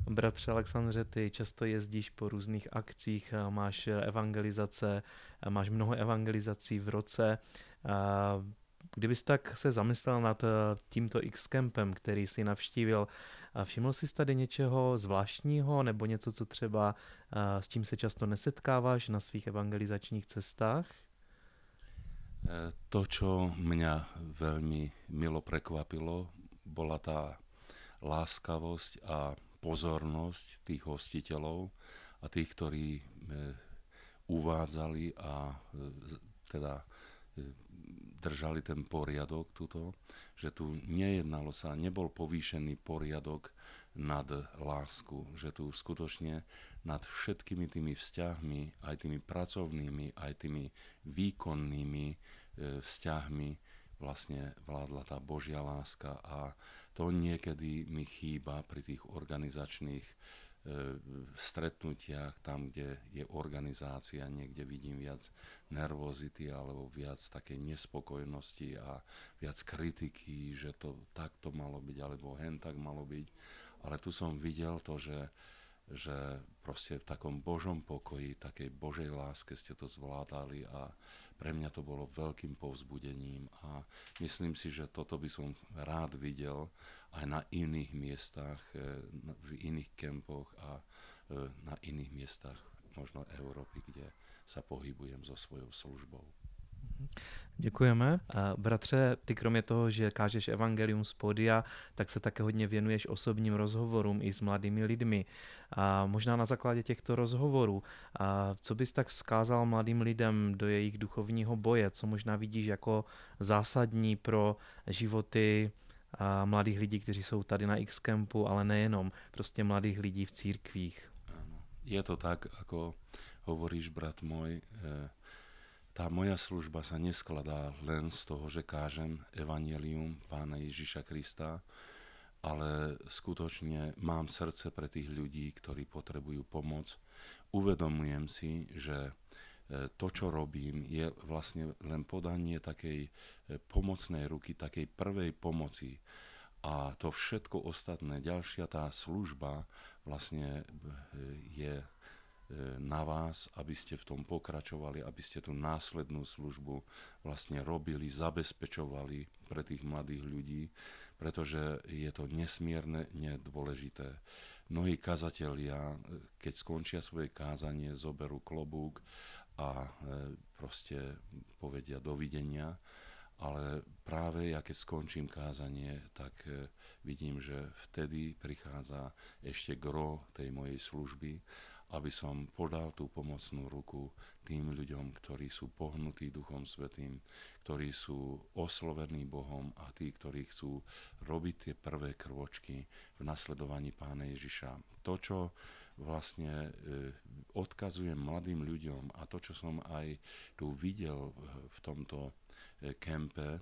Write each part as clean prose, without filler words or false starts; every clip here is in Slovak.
Bratře Alexandře, ty často jezdíš po různých akcích, máš evangelizace, máš mnoho evangelizací v roce. Kdybys tak se zamyslel nad tímto X-Campem, který si navštívil, všiml jsi tady něčeho zvláštního nebo něco, co třeba s čím se často nesetkáváš na svých evangelizačních cestách? To, čo mňa veľmi milo prekvapilo, bola tá láskavosť a pozornosť tých hostiteľov a tých, ktorí uvádzali a teda držali ten poriadok tuto, že tu nejednalo sa, nebol povýšený poriadok nad lásku, že tu skutočne nad všetkými tými vzťahmi, aj tými pracovnými, aj tými výkonnými vzťahmi vlastne vládla tá Božia láska a to niekedy mi chýba pri tých organizačných stretnutiach, tam, kde je organizácia, niekde vidím viac nervozity alebo viac takej nespokojnosti a viac kritiky, že to takto malo byť alebo hen tak malo byť. Ale tu som videl to, že proste v takom Božom pokoji, takej Božej láske ste to zvládali a pre mňa to bolo veľkým povzbudením a myslím si, že toto by som rád videl aj na iných miestach, v iných kempoch a na iných miestach možno Európy, kde sa pohybujem so svojou službou. Děkujeme. Bratře, ty kromě toho, že kážeš evangelium z pódia, tak se také hodně věnuješ osobním rozhovorům i s mladými lidmi. A možná na základě těchto rozhovorů, co bys tak vzkázal mladým lidem do jejich duchovního boje, co možná vidíš jako zásadní pro životy mladých lidí, kteří jsou tady na X-Campu, ale nejenom, prostě mladých lidí v církvích. Áno. Je to tak, ako hovoríš, brat môj, tá moja služba sa neskladá len z toho, že kážem evanjelium Pána Ježiša Krista, ale skutočne mám srdce pre tých ľudí, ktorí potrebujú pomoc. Uvedomujem si, že to, čo robím, je vlastne len podanie takej pomocnej ruky, takej prvej pomoci. A to všetko ostatné, ďalšia tá služba vlastne je na vás, aby ste v tom pokračovali, aby ste tú následnú službu vlastne robili, zabezpečovali pre tých mladých ľudí, pretože je to nesmierne dôležité. Mnohí kazatelia, keď skončia svoje kázanie, zoberú klobúk a proste povedia dovidenia, ale práve ja keď skončím kázanie, tak vidím, že vtedy prichádza ešte gro tej mojej služby, aby som podal tú pomocnú ruku tým ľuďom, ktorí sú pohnutí Duchom Svätým, ktorí sú oslovení Bohom a tí, ktorí chcú robiť tie prvé krôčky v nasledovaní Pána Ježiša. To, čo vlastne odkazujem mladým ľuďom a to, čo som aj tu videl v tomto kempe,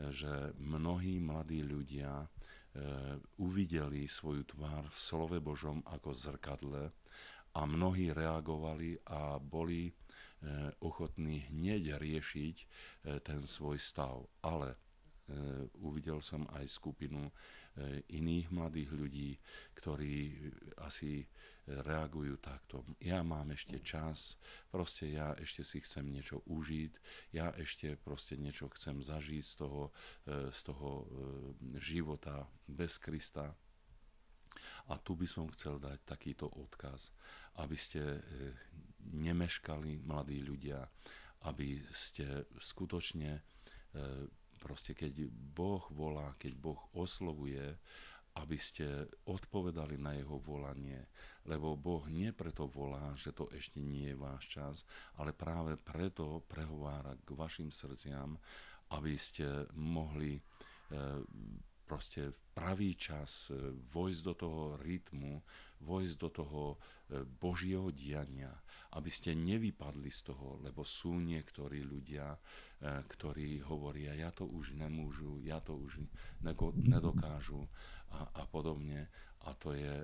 že mnohí mladí ľudia uvideli svoju tvár v slove Božom ako zrkadle a mnohí reagovali a boli ochotní hneď riešiť ten svoj stav. Ale uvidel som aj skupinu iných mladých ľudí, ktorí asi reagujú takto. Ja mám ešte čas, proste ja ešte si chcem niečo užiť, ja ešte proste niečo chcem zažiť z toho života bez Krista. A tu by som chcel dať takýto odkaz, aby ste nemeškali, mladí ľudia, aby ste skutočne proste keď Boh volá, keď Boh oslovuje, aby ste odpovedali na jeho volanie, lebo Boh nie preto volá, že to ešte nie je váš čas, ale práve preto prehovára k vašim srdciam, aby ste mohli proste v pravý čas vojsť do toho rytmu, vojsť do toho Božieho diania, aby ste nevypadli z toho, lebo sú niektorí ľudia, ktorí hovoria, ja to už nemôžu, ja to už nedokážu a podobne. A to je,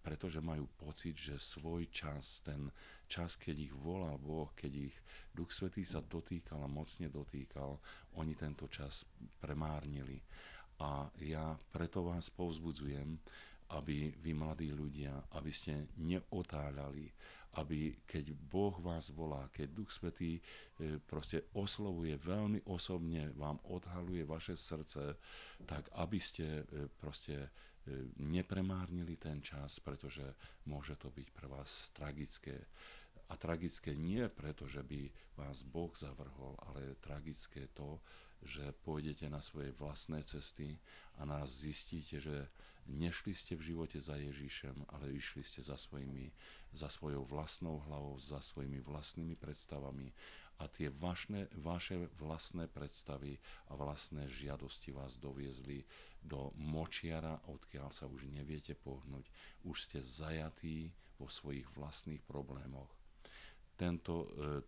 pretože majú pocit, že svoj čas, ten čas, keď ich volal Boh, keď ich Duch Svätý sa dotýkal a mocne dotýkal, oni tento čas premárnili. A ja preto vás povzbudzujem, aby vy mladí ľudia, aby ste neotáľali, aby keď Boh vás volá, keď Duch Svätý proste oslovuje veľmi osobne, vám odhaluje vaše srdce, tak aby ste proste nepremárnili ten čas, pretože môže to byť pre vás tragické. A tragické nie preto, že by vás Boh zavrhol, ale tragické to, že pôjdete na svoje vlastné cesty a nás zistíte, že nešli ste v živote za Ježišem, ale išli ste za svojou vlastnou hlavou, za svojimi vlastnými predstavami a tie vaše vlastné predstavy a vlastné žiadosti vás doviezli do močiara, odkiaľ sa už neviete pohnúť. Už ste zajatí vo svojich vlastných problémoch.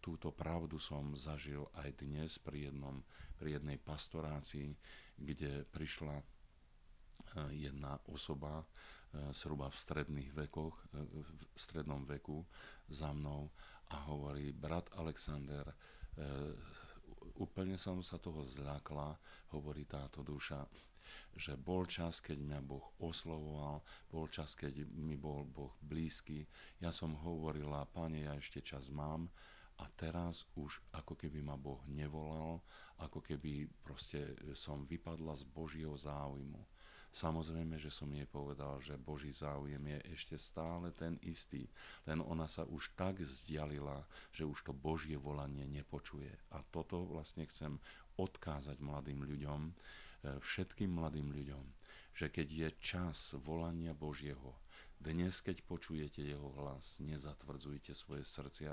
Túto pravdu som zažil aj dnes pri jednej pastorácii, kde prišla jedna osoba zhruba v strednom veku za mnou a hovorí: brat Alexander, úplne som sa toho zľakla, hovorí táto duša, že bol čas, keď mňa Boh oslovoval, bol čas, keď mi bol Boh blízky. Ja som hovorila: Pane, ja ešte čas mám, a teraz už ako keby ma Boh nevolal, ako keby proste som vypadla z Božieho záujmu. Samozrejme, že som jej povedal, že Boží záujem je ešte stále ten istý, len ona sa už tak vzdialila, že už to Božie volanie nepočuje. A toto vlastne chcem odkázať mladým ľuďom, všetkým mladým ľuďom, že keď je čas volania Božieho, dnes, keď počujete jeho hlas, nezatvrdzujte svoje srdcia,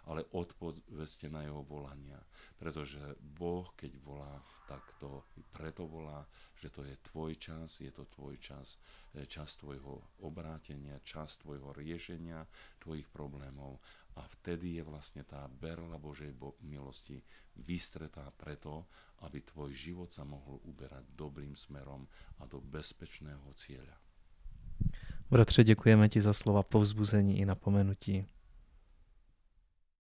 ale odpovedzte na jeho volania. Pretože Boh, keď volá, tak to preto volá, že to je tvoj čas, je to tvoj čas, čas tvojho obrátenia, čas tvojho riešenia, tvojich problémov. A vtedy je vlastne tá berla Božej milosti vystretá preto, aby tvoj život sa mohol uberať dobrým smerom a do bezpečného cieľa. Bratře, děkujeme ti za slova povzbuzení i napomenutí.